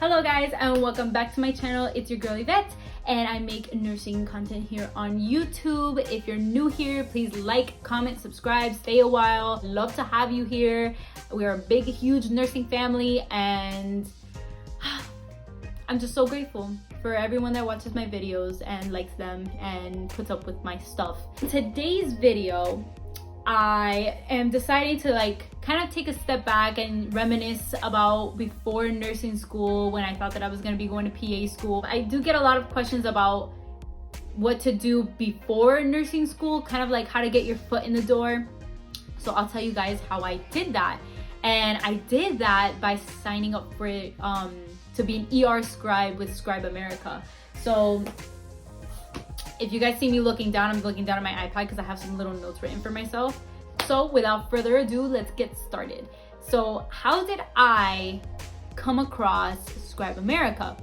Hello guys, and welcome back to my channel. It's your girl Yvette, and I make nursing content here on YouTube. If you're new here, please like, comment, subscribe, stay a while. Love to have you here. We are a big, huge nursing family, and I'm just so grateful for everyone that watches my videos and likes them and puts up with my stuff. In today's video, I am deciding to kind of take a step back and reminisce about before nursing school, when I thought that I was going to be going to PA school. I do get a lot of questions about what to do before nursing school, kind of like how to get your foot in the door. So I'll tell you guys how I did that. And I did that by signing up for to be an ER scribe with Scribe America. So if you guys see me looking down, I'm looking down at my iPad because I have some little notes written for myself. So without further ado, let's get started. So how did I come across Scribe America?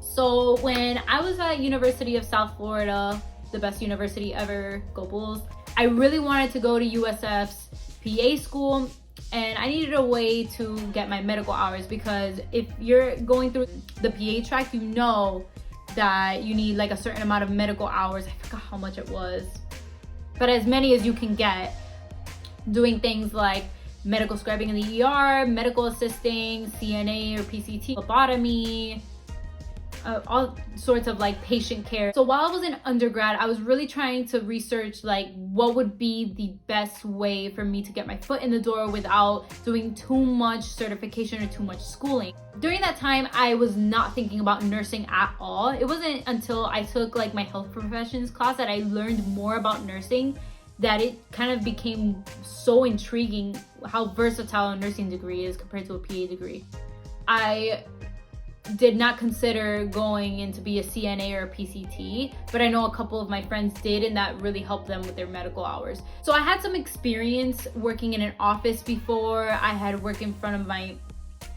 So when I was at University of South Florida, the best university ever, go Bulls, I really wanted to go to USF's PA school, and I needed a way to get my medical hours, because if you're going through the PA track, you know that you need like a certain amount of medical hours. I forgot how much it was, but as many as you can get, doing things like medical scribing in the ER, medical assisting, CNA or PCT, phlebotomy, all sorts of like patient care. So while I was in undergrad, I was really trying to research like what would be the best way for me to get my foot in the door without doing too much certification or too much schooling. During that time, I was not thinking about nursing at all. It wasn't until I took like my health professions class that I learned more about nursing, that it kind of became so intriguing how versatile a nursing degree is compared to a PA degree. I did not consider going in to be a CNA or a PCT, but I know a couple of my friends did, and that really helped them with their medical hours. So I had some experience working in an office before. I had worked in front of my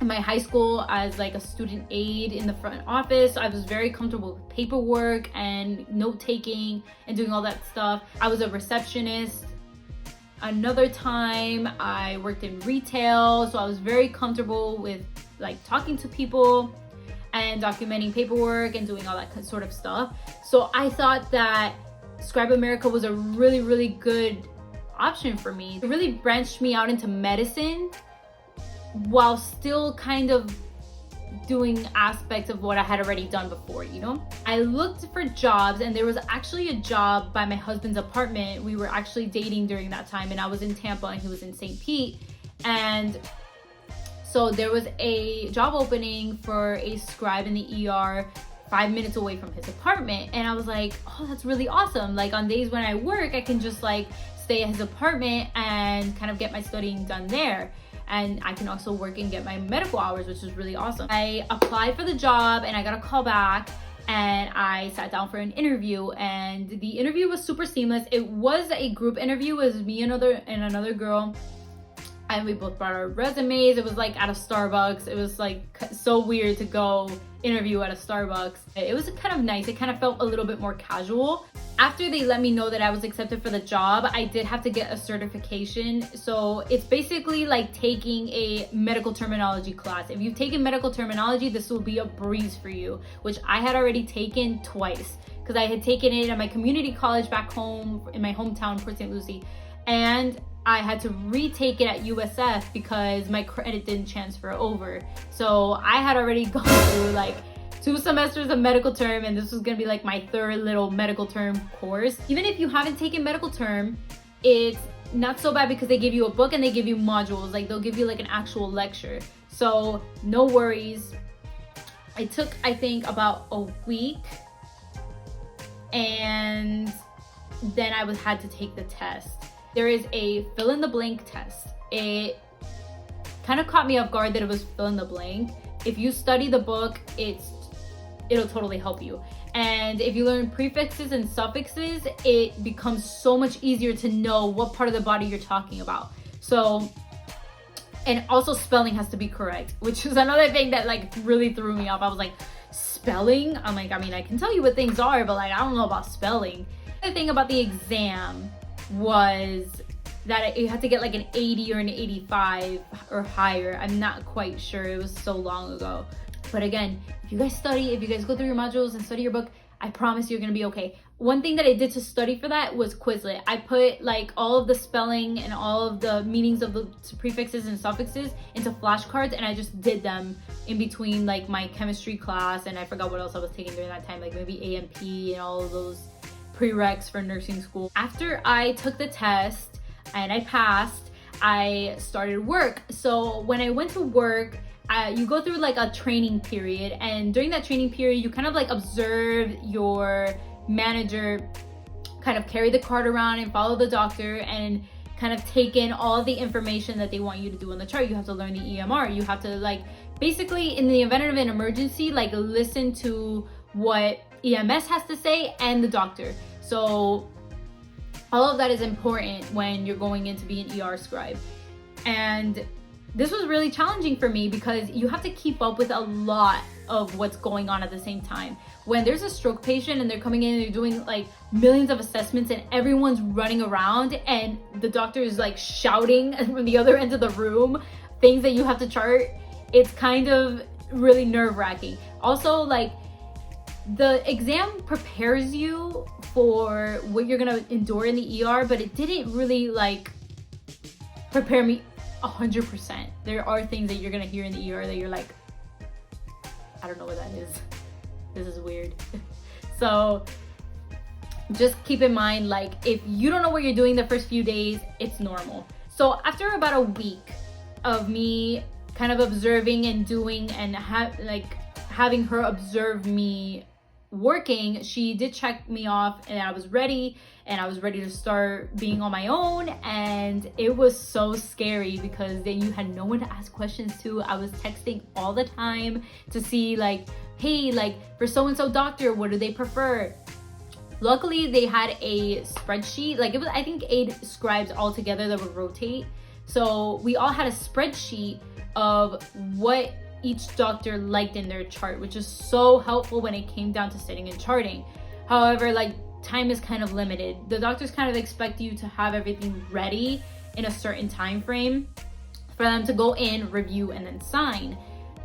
high school as like a student aide in the front office. So I was very comfortable with paperwork and note taking and doing all that stuff. I was a receptionist. Another time I worked in retail, so I was very comfortable with like talking to people and documenting paperwork and doing all that sort of stuff. So I thought that Scribe America was a really, really good option for me. It really branched me out into medicine while still kind of doing aspects of what I had already done before, you know? I looked for jobs, and there was actually a job by my husband's apartment. We were actually dating during that time, and I was in Tampa and he was in St. Pete. And so there was a job opening for a scribe in the ER 5 minutes away from his apartment. And I was like, oh, that's really awesome. Like on days when I work, I can just like stay at his apartment and kind of get my studying done there. And I can also work and get my medical hours, which is really awesome. I applied for the job and I got a call back, and I sat down for an interview, and the interview was super seamless. It was a group interview. It was me and another girl, and we both brought our resumes. It was like at a Starbucks. It was like so weird to go interview at a Starbucks. It was kind of nice. It kind of felt a little bit more casual. After they let me know that I was accepted for the job, I did have to get a certification. So it's basically like taking a medical terminology class. If you've taken medical terminology, this will be a breeze for you, which I had already taken twice, because I had taken it at my community college back home in my hometown, Port St. Lucie, and I had to retake it at USF because my credit didn't transfer over. So I had already gone through like 2 semesters of medical term, and this was gonna be like my third little medical term course. Even if you haven't taken medical term, it's not so bad because they give you a book and they give you modules. Like they'll give you like an actual lecture. So no worries. It took, I think, about a week, and then I had to take the test. There is a fill in the blank test. It kind of caught me off guard that it was fill in the blank. If you study the book, it'll totally help you. And if you learn prefixes and suffixes, it becomes so much easier to know what part of the body you're talking about. So, and also spelling has to be correct, which is another thing that like really threw me off. I was like, spelling? I'm like, I mean, I can tell you what things are, but like, I don't know about spelling. The thing about the exam was that you had to get like an 80 or an 85 or higher. I'm not quite sure. It was so long ago. But again, if you guys study, if you guys go through your modules and study your book, I promise you're gonna be okay. One thing that I did to study for that was Quizlet. I put like all of the spelling and all of the meanings of the prefixes and suffixes into flashcards, and I just did them in between like my chemistry class, and I forgot what else I was taking during that time, like maybe A&P and all of those prereqs for nursing school. After I took the test and I passed, I started work. So when I went to work, you go through like a training period, and during that training period you kind of like observe your manager kind of carry the cart around and follow the doctor and kind of take in all the information that they want you to do on the chart. You have to learn the EMR. You have to like basically, in the event of an emergency, like listen to what EMS has to say and the doctor. So all of that is important when you're going in to be an ER scribe. And this was really challenging for me because you have to keep up with a lot of what's going on at the same time. When there's a stroke patient and they're coming in and they're doing like millions of assessments and everyone's running around and the doctor is like shouting from the other end of the room things that you have to chart, it's kind of really nerve-wracking. Also, like, the exam prepares you for what you're gonna endure in the ER, but it didn't really like prepare me 100%. There are things that you're gonna hear in the ER that you're like, I don't know what that is. This is weird. So just keep in mind, like, if you don't know what you're doing the first few days, it's normal. So after about a week of me kind of observing and doing and having her observe me working, she did check me off and I was ready to start being on my own. And it was so scary because then you had no one to ask questions to. I was texting all the time to see like, hey, like for so-and-so doctor, what do they prefer? Luckily they had a spreadsheet, like it was, I think 8 scribes all together that would rotate. So we all had a spreadsheet of what each doctor liked in their chart, which is so helpful when it came down to sitting and charting. However, like, time is kind of limited. The doctors kind of expect you to have everything ready in a certain time frame for them to go in, review, and then sign.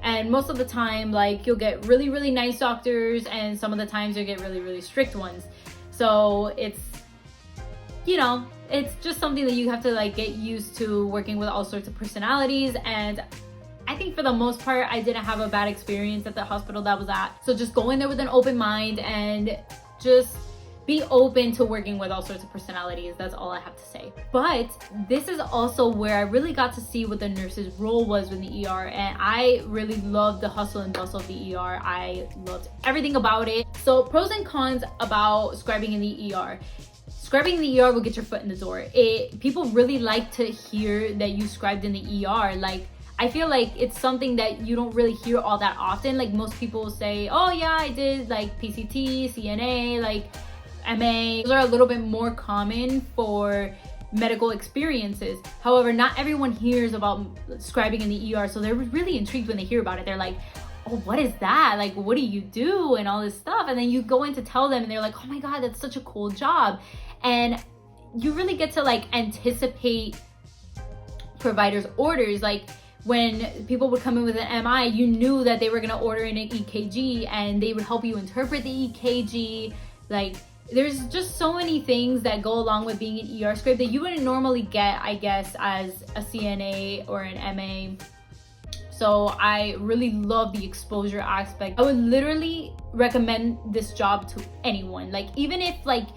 And most of the time, like, you'll get really, really nice doctors, and some of the times you'll get really, really strict ones. So it's, you know, it's just something that you have to like get used to, working with all sorts of personalities. And I think for the most part, I didn't have a bad experience at the hospital that I was at. So just go in there with an open mind and just be open to working with all sorts of personalities. That's all I have to say. But this is also where I really got to see what the nurse's role was in the ER. And I really loved the hustle and bustle of the ER. I loved everything about it. So pros and cons about scribing in the ER. Scribing in the ER will get your foot in the door. People really like to hear that you scribed in the ER. Like, I feel like it's something that you don't really hear all that often. Like, most people will say, oh yeah, I did like PCT, CNA, like MA. Those are a little bit more common for medical experiences. However, not everyone hears about scribing in the ER, so they're really intrigued when they hear about it. They're like, oh, what is that? Like, what do you do? And all this stuff. And then you go in to tell them and they're like, oh my God, that's such a cool job. And you really get to like anticipate providers' orders. Like, when people would come in with an MI, you knew that they were gonna order in an EKG and they would help you interpret the EKG. Like, there's just so many things that go along with being an ER scribe that you wouldn't normally get, I guess, as a CNA or an MA. So I really love the exposure aspect. I would literally recommend this job to anyone. Like, even if like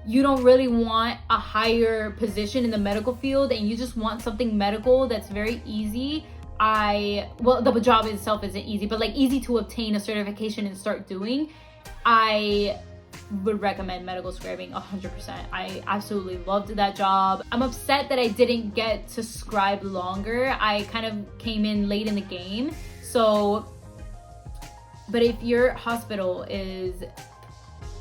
you don't really want a higher position in the medical field and you just want something medical that's very easy, well, the job itself isn't easy, but like easy to obtain a certification and start doing, I would recommend medical scribing 100%. I absolutely loved that job. I'm upset that I didn't get to scribe longer. I kind of came in late in the game. So, but if your hospital is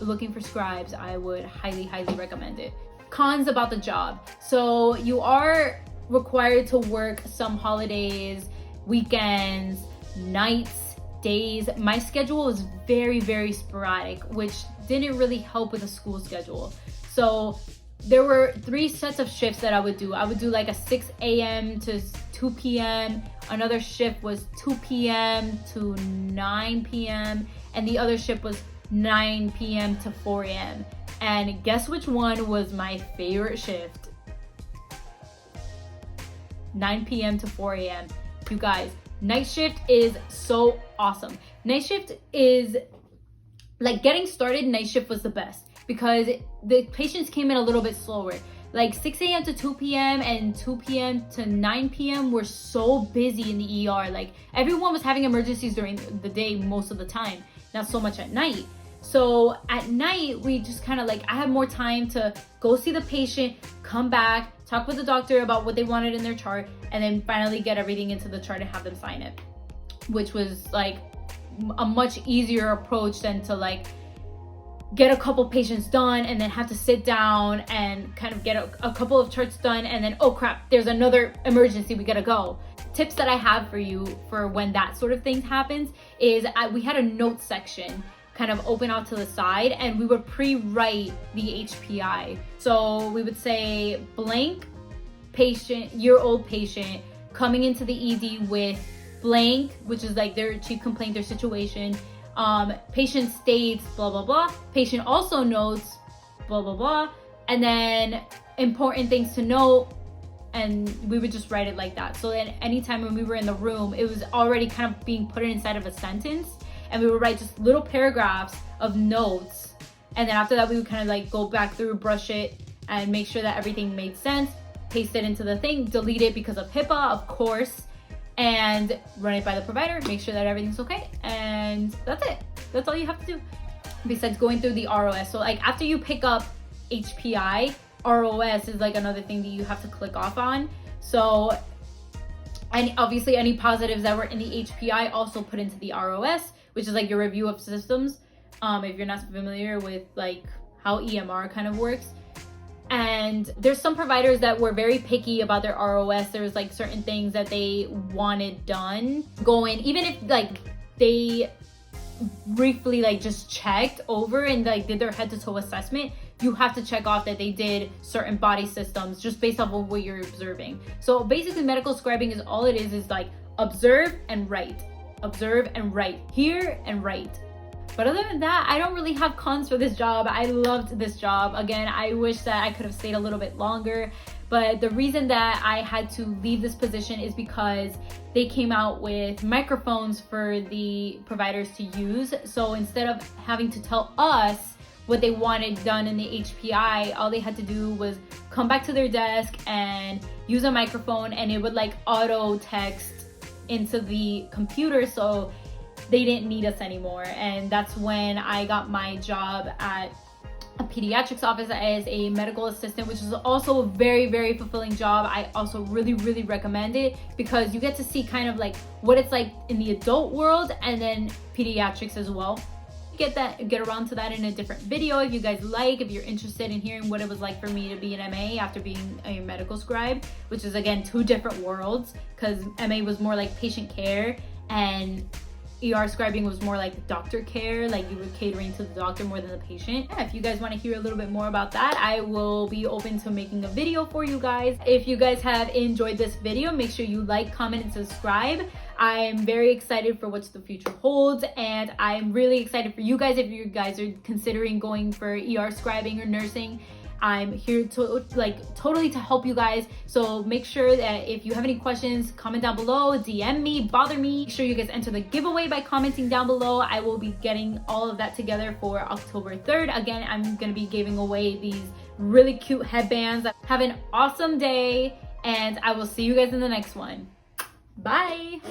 looking for scribes, I would highly, highly recommend it. Cons about the job. So you are required to work some holidays, weekends, nights, days. My schedule was very, very sporadic, which didn't really help with the school schedule. So there were 3 sets of shifts that I would do. I would do like a 6 a.m. to 2 p.m. Another shift was 2 p.m. to 9 p.m. And the other shift was 9 p.m. to 4 a.m. And guess which one was my favorite shift? 9 p.m. to 4 a.m. You guys, night shift is so awesome. Night shift is like getting started. Night shift was the best because the patients came in a little bit slower. Like 6 a.m. to 2 p.m. and 2 p.m. to 9 p.m. were so busy in the ER. Like everyone was having emergencies during the day most of the time, not so much at night. So at night, we just kind of like, I had more time to go see the patient, come back, talk with the doctor about what they wanted in their chart, and then finally get everything into the chart and have them sign it, which was like a much easier approach than to like get a couple patients done and then have to sit down and kind of get a couple of charts done and then, oh crap, there's another emergency, we gotta go. Tips that I have for you for when that sort of thing happens is we had a note section kind of open out to the side and we would pre-write the HPI. So we would say blank patient, year-old patient coming into the ED with blank, which is like their chief complaint, their situation. Patient states blah blah blah, patient also notes blah blah blah, and then important things to note, and we would just write it like that. So then anytime when we were in the room, it was already kind of being put inside of a sentence, and we would write just little paragraphs of notes, and then after that we would kind of like go back through, brush it, and make sure that everything made sense, paste it into the thing, delete it because of HIPAA, of course, and run it by the provider, make sure that everything's okay, and that's it. That's all you have to do besides going through the ROS. So like after you pick up HPI, ROS is like another thing that you have to click off on. So, and obviously any positives that were in the HPI also put into the ROS, which is like your review of systems. If you're not familiar with like how EMR kind of works. And there's some providers that were very picky about their ROS. There was like certain things that they wanted done. Even if like they briefly like just checked over and like did their head to toe assessment, you have to check off that they did certain body systems just based off of what you're observing. So basically medical scribing is all it is like observe and write, hear and write. But other than that, I don't really have cons for this job. I loved this job. Again, I wish that I could have stayed a little bit longer. But the reason that I had to leave this position is because they came out with microphones for the providers to use. So instead of having to tell us what they wanted done in the HPI, all they had to do was come back to their desk and use a microphone, and it would like auto text into the computer. So they didn't need us anymore. And that's when I got my job at a pediatrics office as a medical assistant, which is also a very, very fulfilling job. I also really, really recommend it because you get to see kind of like what it's like in the adult world and then pediatrics as well. Get around to that in a different video if you guys like, if you're interested in hearing what it was like for me to be an MA after being a medical scribe, which is again 2 different worlds, because MA was more like patient care and ER scribing was more like doctor care, like you were catering to the doctor more than the patient. Yeah, if you guys want to hear a little bit more about that, I will be open to making a video for you guys. If you guys have enjoyed this video, make sure you like, comment, and subscribe. I'm very excited for what the future holds, and I'm really excited for you guys if you guys are considering going for ER scribing or nursing. I'm here to totally to help you guys. So make sure that if you have any questions, comment down below, DM me, bother me. Make sure you guys enter the giveaway by commenting down below. I will be getting all of that together for October 3rd. Again, I'm gonna be giving away these really cute headbands. Have an awesome day, and I will see you guys in the next one. Bye.